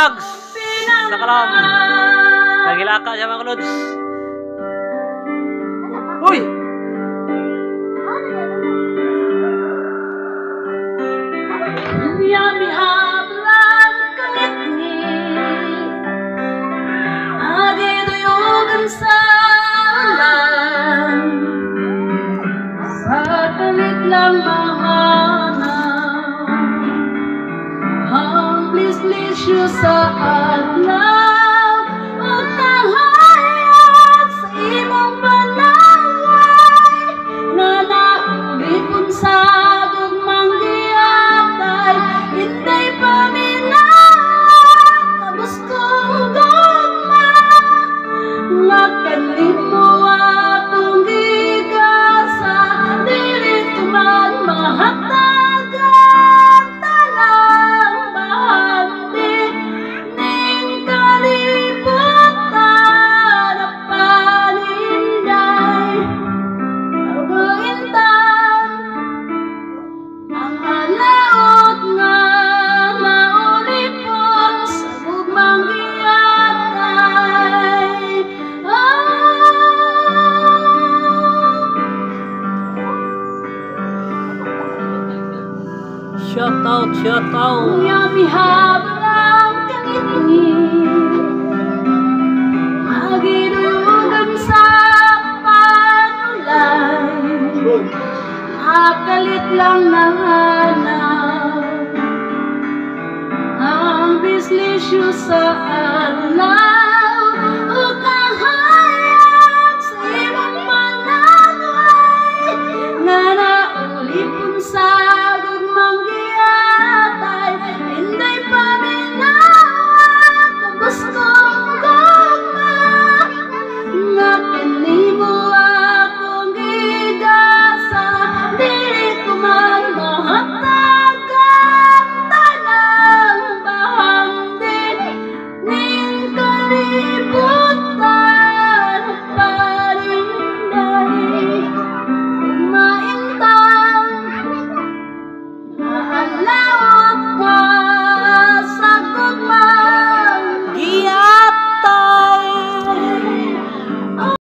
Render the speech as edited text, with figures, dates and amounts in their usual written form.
Vlogs sa kalam. Nagilaka siya mga kalods. Uy! Yummy hablang kalit ni agi duyugan sa ulan sa kalit lang mahanaw ang plis-plisyo sa adlaw o kahayag sa imong balaway na naulipon sa gugmang giyatay hindi pa minakabos kong gugma nga kanimo akong gigasa dili tuman mahatagan talang bahandi ning kalibutan na paninday pag-uintan ang alaot nga naulipon sa gugmang giyatay. Shout out, shout out. Yummy hablang kanitni magiduyugan sa panulay akalit lang nahanaw ang bislisyo sa adlaw